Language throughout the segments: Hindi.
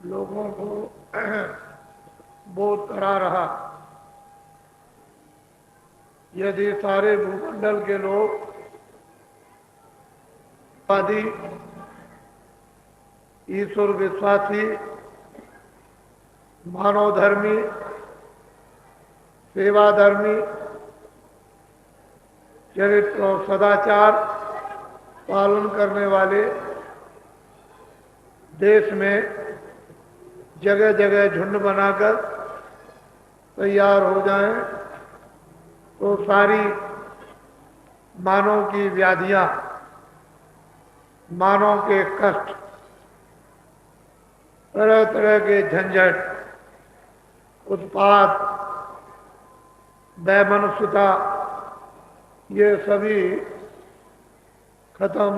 लोगों को बोध करा रहा। यदि सारे भूमंडल के लोग आदि ईश्वर विश्वासी, मानव धर्मी, सेवा धर्मी, चरित्र और सदाचार पालन करने वाले देश में जगह जगह झुंड बनाकर तैयार हो जाएं, तो सारी मानव की व्याधियां, मानव के कष्ट, तरह तरह के झंझट, उत्पात, वैमनस्यता, ये सभी खत्म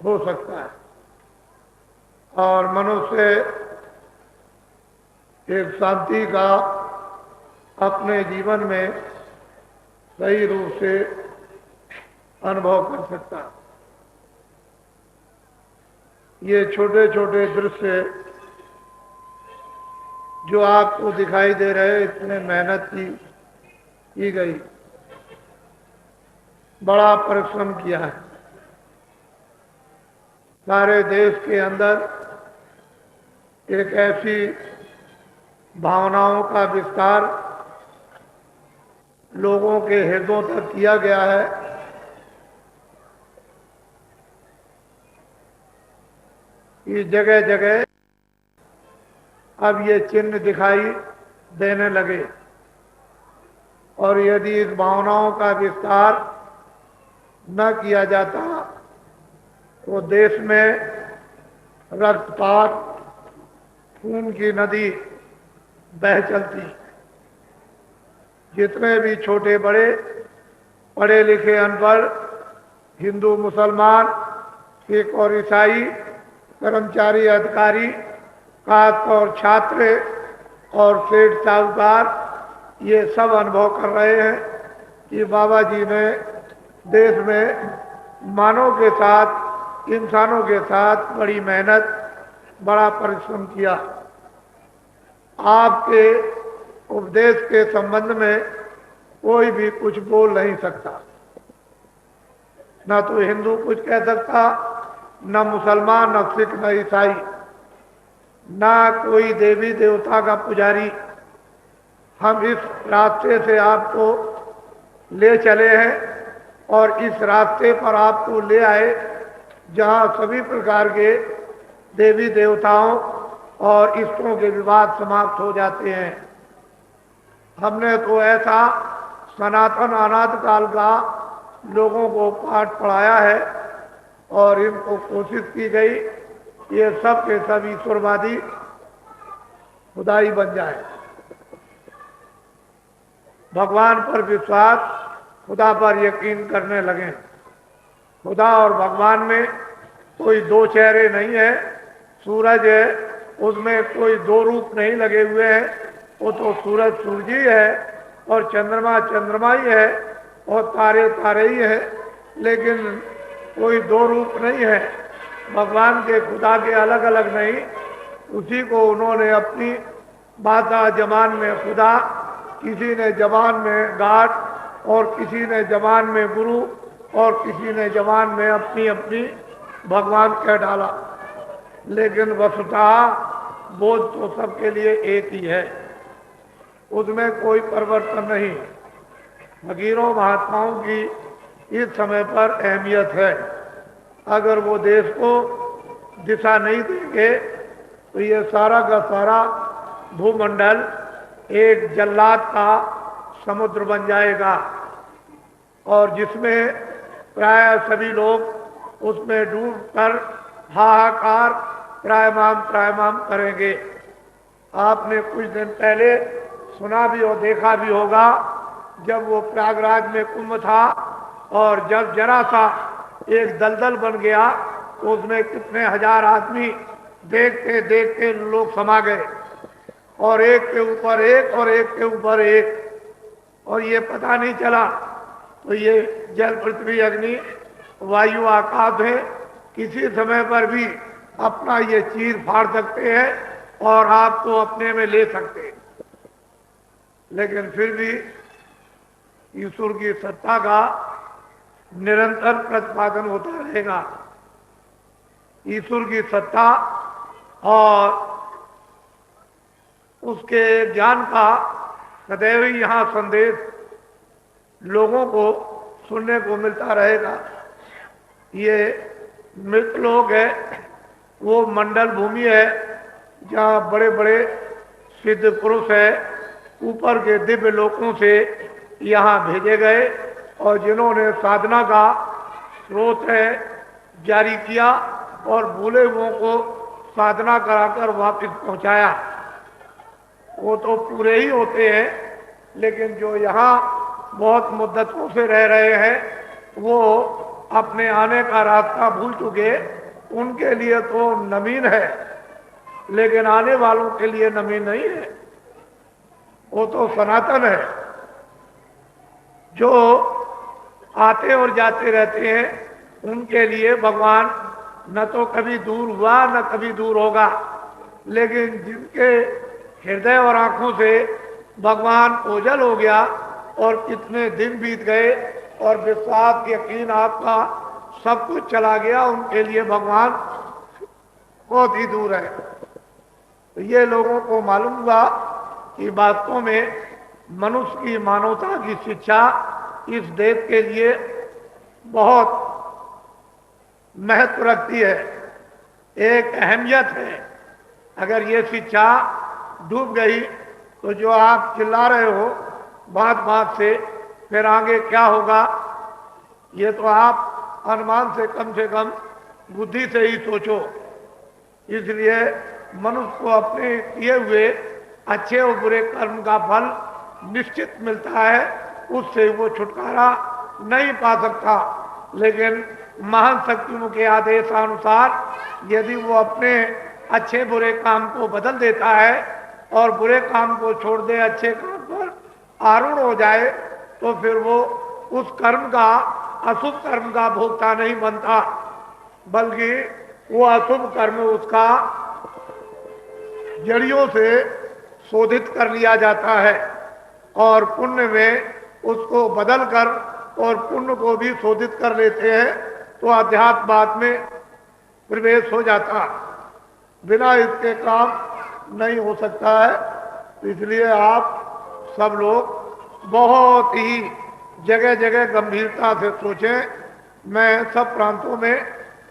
हो सकता है और मनुष्य एक शांति का अपने जीवन में सही रूप से अनुभव कर सकता है। ये छोटे छोटे दृश्य जो आपको दिखाई दे रहे, इतने मेहनत की गई, बड़ा परिश्रम किया है। सारे देश के अंदर एक ऐसी भावनाओं का विस्तार लोगों के हृदयों तक किया गया है कि जगह जगह अब ये चिन्ह दिखाई देने लगे। और यदि इस भावनाओं का विस्तार न किया जाता तो देश में रक्तपात, खून की नदी बह चलती। जितने भी छोटे बड़े, पढ़े लिखे अनपढ़, हिंदू मुसलमान, सिख और ईसाई, कर्मचारी अधिकारी, कास्ट और छात्र और सेठ साहूकार, ये सब अनुभव कर रहे हैं कि बाबा जी ने देश में मानव के साथ, इंसानों के साथ बड़ी मेहनत, बड़ा परिश्रम किया। आपके उपदेश के संबंध में कोई भी कुछ बोल नहीं सकता, न तो हिंदू कुछ कह सकता, न मुसलमान, न सिख, न ईसाई, न कोई देवी देवता का पुजारी। हम इस रास्ते से आपको ले चले हैं और इस रास्ते पर आपको ले आए जहां सभी प्रकार के देवी देवताओं और इष्टों के विवाद समाप्त हो जाते हैं। हमने तो ऐसा सनातन अनादि काल का लोगों को पाठ पढ़ाया है और इनको कोशिश की गई ये सब के सब ईश्वरवादी खुदाई बन जाए। भगवान पर विश्वास, खुदा पर यकीन करने लगे। खुदा और भगवान में कोई दो चेहरे नहीं है। सूरज है, उसमें कोई दो रूप नहीं लगे हुए हैं, वो तो सूरज सूरज ही है और चंद्रमा चंद्रमा ही है और तारे तारे ही है, लेकिन कोई दो रूप नहीं है। भगवान के खुदा के अलग अलग नहीं, उसी को उन्होंने अपनी भाषा जबान में खुदा, किसी ने जबान में गाड और किसी ने जबान में गुरु और किसी ने जबान में अपनी अपनी भगवान कह डाला, लेकिन वस्तुतः बोध तो सबके लिए एक ही है, उसमें कोई परिवर्तन नहीं। फकीरों महात्माओं की इस समय पर अहमियत है। अगर वो देश को दिशा नहीं देंगे तो ये सारा का सारा भूमंडल एक जल्लाद का समुद्र बन जाएगा और जिसमें प्राय सभी लोग उसमें डूबकर हाहाकार त्रायमाम करेंगे। आपने कुछ दिन पहले सुना भी और देखा भी होगा, जब वो प्रयागराज में कुंभ था और जब जरा सा एक दलदल बन गया तो उसमें कितने हजार आदमी देखते देखते लोग समा गए और एक के ऊपर एक और एक के ऊपर एक, और ये पता नहीं चला। तो ये जल, पृथ्वी, अग्नि, वायु, आकाश है, किसी समय पर भी अपना ये चीर फाड़ सकते हैं और आपको अपने में ले सकते, लेकिन फिर भी ईश्वर की सत्ता का निरंतर प्रतिपादन होता रहेगा। ईश्वर की सत्ता और उसके ज्ञान का सदैव ही यहाँ संदेश लोगों को सुनने को मिलता रहेगा। ये मृतलोक है, वो मंडल भूमि है जहाँ बड़े बड़े सिद्ध पुरुष है ऊपर के दिव्य लोकों से यहाँ भेजे गए और जिन्होंने साधना का स्रोत है जारी किया और भूले हुओं को साधना कराकर वापस पहुंचाया। वो तो पूरे ही होते हैं, लेकिन जो यहाँ बहुत मुद्दतों से रह रहे हैं वो अपने आने का रास्ता भूल चुके, उनके लिए तो नवीन है, लेकिन आने वालों के लिए नवीन नहीं है, वो तो सनातन है। जो आते और जाते रहते हैं उनके लिए भगवान न तो कभी दूर हुआ न कभी दूर होगा, लेकिन जिनके हृदय और आंखों से भगवान ओझल हो गया और कितने दिन बीत गए और विश्वास यकीन आपका सब कुछ चला गया, उनके लिए भगवान बहुत ही दूर है। तो ये लोगों को मालूम हुआ कि वास्तव में मनुष्य की मानवता की शिक्षा इस देश के लिए बहुत महत्व रखती है, एक अहमियत है। अगर ये शिक्षा डूब गई तो जो आप चिल्ला रहे हो बात बात से, फिर आगे क्या होगा ये तो आप अनुमान से कम बुद्धि से ही सोचो। इसलिए मनुष्य को अपने किए हुए अच्छे और बुरे कर्म का फल निश्चित मिलता है, उससे वो छुटकारा नहीं पा सकता। लेकिन महान शक्तियों के आदेशानुसार यदि वो अपने अच्छे बुरे काम को बदल देता है और बुरे काम को छोड़ दे, अच्छे काम पर आरूढ़ हो जाए, तो फिर वो उस कर्म का, अशुभ कर्म का भोक्ता नहीं बनता, बल्कि वो अशुभ कर्म उसका जड़ियों से शोधित कर लिया जाता है और पुण्य में उसको बदल कर और पुण्य को भी शोधित कर लेते हैं, तो अध्यात्मवाद में प्रवेश हो जाता। बिना इसके काम नहीं हो सकता है। तो इसलिए आप सब लोग बहुत ही जगह जगह गंभीरता से सोचें। मैं सब प्रांतों में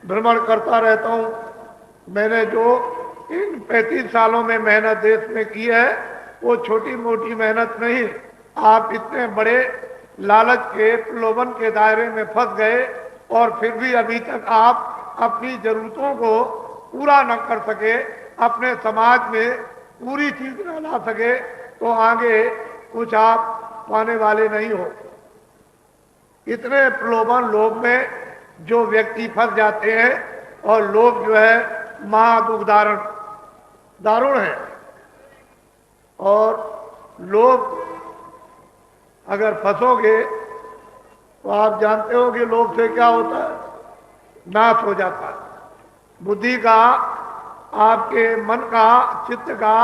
भ्रमण करता रहता हूँ। मैंने जो इन 35 सालों में मेहनत देश में की है वो छोटी मोटी मेहनत नहीं। आप इतने बड़े लालच के प्रलोभन के दायरे में फंस गए और फिर भी अभी तक आप अपनी जरूरतों को पूरा न कर सके, अपने समाज में पूरी चीज न ला सके, तो आगे कुछ आप पाने वाले नहीं हो। इतने प्रलोभन लोभ में जो व्यक्ति फंस जाते हैं और लोभ जो है महादुखदारुण दारुण है। और लोभ अगर फंसोगे तो आप जानते हो कि लोभ से क्या होता है, नाश हो जाता है। बुद्धि का, आपके मन का, चित्त का,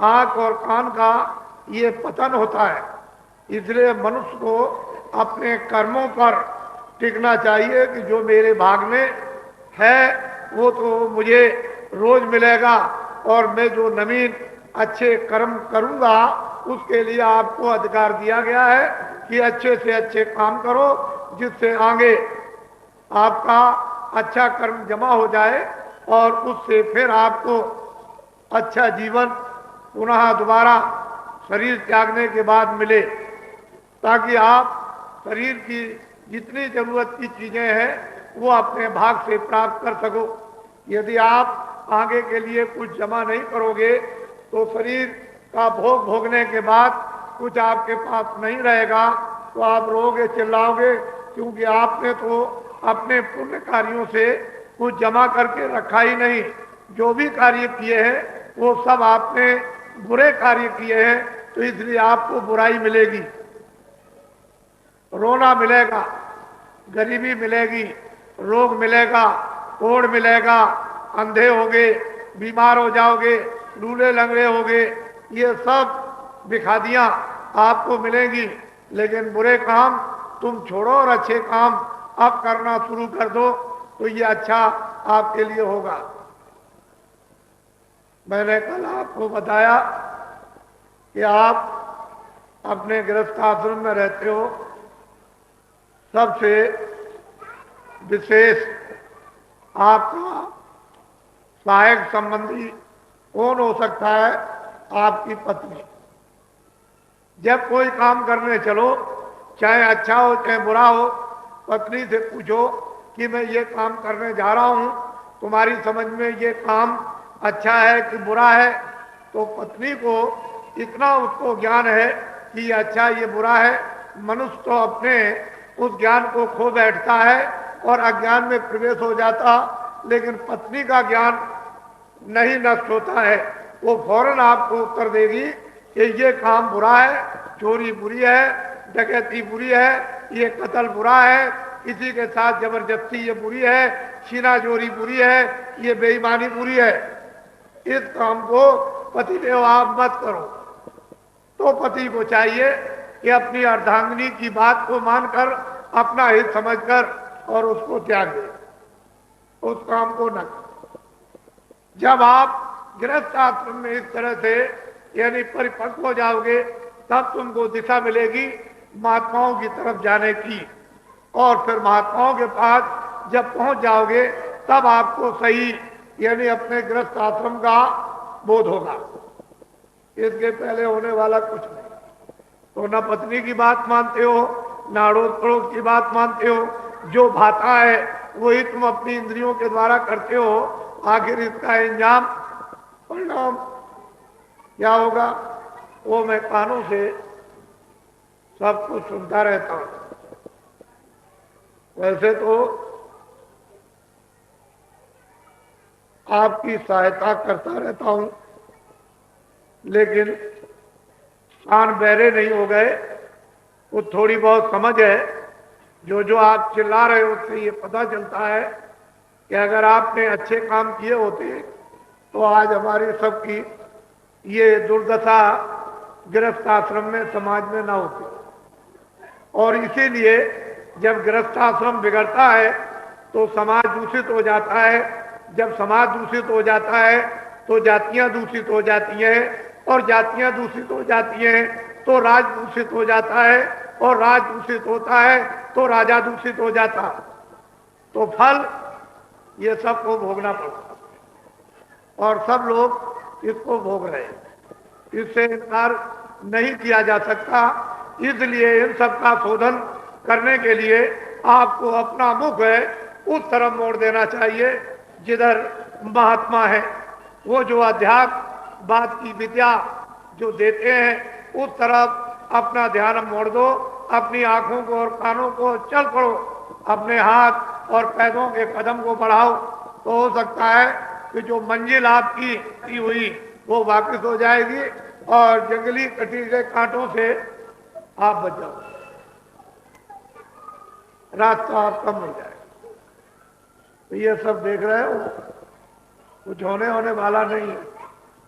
आंख और कान का ये पतन होता है। इसलिए मनुष्य को अपने कर्मों पर टिकना चाहिए कि जो मेरे भाग में है वो तो मुझे रोज मिलेगा और मैं जो नवीन अच्छे कर्म करूंगा उसके लिए आपको अधिकार दिया गया है कि अच्छे से अच्छे काम करो, जिससे आगे आपका अच्छा कर्म जमा हो जाए और उससे फिर आपको अच्छा जीवन पुनः दोबारा शरीर त्यागने के बाद मिले, ताकि आप शरीर की जितनी जरूरत की चीजें हैं वो अपने भाग से प्राप्त कर सको। यदि आप आगे के लिए कुछ जमा नहीं करोगे तो शरीर का भोग भोगने के बाद कुछ आपके पास नहीं रहेगा, तो आप रोगे चिल्लाओगे, क्योंकि आपने तो अपने पुण्य कार्यों से कुछ जमा करके रखा ही नहीं। जो भी कार्य किए हैं वो सब आपने बुरे कार्य किए हैं, तो इसलिए आपको बुराई मिलेगी, रोना मिलेगा, गरीबी मिलेगी, रोग मिलेगा, कोढ़ मिलेगा, अंधे होगे, बीमार हो जाओगे, लूले लंगड़े हो गए, ये सब विखादियां आपको मिलेंगी। लेकिन बुरे काम तुम छोड़ो और अच्छे काम अब करना शुरू कर दो, तो ये अच्छा आपके लिए होगा। मैंने कल आपको बताया कि आप अपने गृहस्थ आश्रम में रहते हो, सबसे विशेष आपका सहायक संबंधी कौन हो सकता है? आपकी पत्नी। जब कोई काम करने चलो, चाहे अच्छा हो चाहे बुरा हो, पत्नी से पूछो कि मैं ये काम करने जा रहा हूं, तुम्हारी समझ में ये काम अच्छा है कि बुरा है? तो पत्नी को इतना उसको ज्ञान है कि ये अच्छा ये बुरा है। मनुष्य तो अपने उस ज्ञान को खो बैठता है और अज्ञान में प्रवेश हो जाता, लेकिन पत्नी का ज्ञान नहीं नष्ट होता है। वो फौरन आपको उत्तर देगी कि ये काम बुरा है, चोरी बुरी है, डकैती बुरी है, ये कत्ल बुरा है, किसी के साथ जबरदस्ती ये बुरी है, छीना चोरी बुरी है, ये बेईमानी बुरी है। इस काम को पति देव आप मत करो। तो पति को चाहिए कि अपनी अर्धांगिनी की बात को मानकर, अपना हित समझकर और उसको त्याग दे, उस काम को न करो। जब आप गृहस्थ आश्रम में इस तरह से यानी परिपक्व हो जाओगे, तब तुमको दिशा मिलेगी महात्माओं की तरफ जाने की। और फिर महात्माओं के पास जब पहुंच जाओगे, तब आपको सही यानी अपने गृहस्थ आश्रम का बोध होगा। इसके पहले होने वाला कुछ नहीं। तो न पत्नी की बात मानते हो, न अड़ोस पड़ोस की बात मानते हो। जो भाता है वही तुम अपनी इंद्रियों के द्वारा करते हो। आखिर इसका इंजाम परिणाम क्या होगा, वो मैं कानों से सब कुछ सुनता रहता हूं। वैसे तो आपकी सहायता करता रहता हूं, लेकिन कान बहरे नहीं हो गए। वो थोड़ी बहुत समझ है। जो आप चिल्ला रहे हो, उससे ये पता चलता है कि अगर आपने अच्छे काम किए होते तो आज हमारी सबकी ये दुर्दशा गृहस्थ आश्रम में समाज में ना होती। और इसीलिए जब गृहस्थ आश्रम बिगड़ता है तो समाज दूषित हो जाता है। जब समाज दूषित हो जाता है तो जातियां दूषित हो जाती हैं, और जातियां दूषित हो जाती हैं तो राज दूषित हो जाता है, और राज दूषित होता है तो राजा दूषित हो जाता। तो फल ये सबको भोगना पड़ता, और सब लोग इसको भोग रहे हैं। इससे इनकार नहीं किया जा सकता। इसलिए इन सब का शोधन करने के लिए आपको अपना मुख है उस तरफ मोड़ देना चाहिए जिधर महात्मा है। वो जो अध्यात्म बात की विद्या जो देते हैं, उस तरफ अपना ध्यान मोड़ दो। अपनी आंखों को और कानों को चल पड़ो, अपने हाथ और पैरों के कदम को बढ़ाओ। तो हो सकता है कि जो मंजिल आपकी हुई वो वापस हो जाएगी, और जंगली कटीले कांटों से आप बच जाओ, रास्ता आपका मिल जाएगा। तो ये सब देख रहे हो, कुछ होने वाला नहीं है।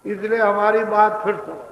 इसलिए हमारी बात फिर सुनो।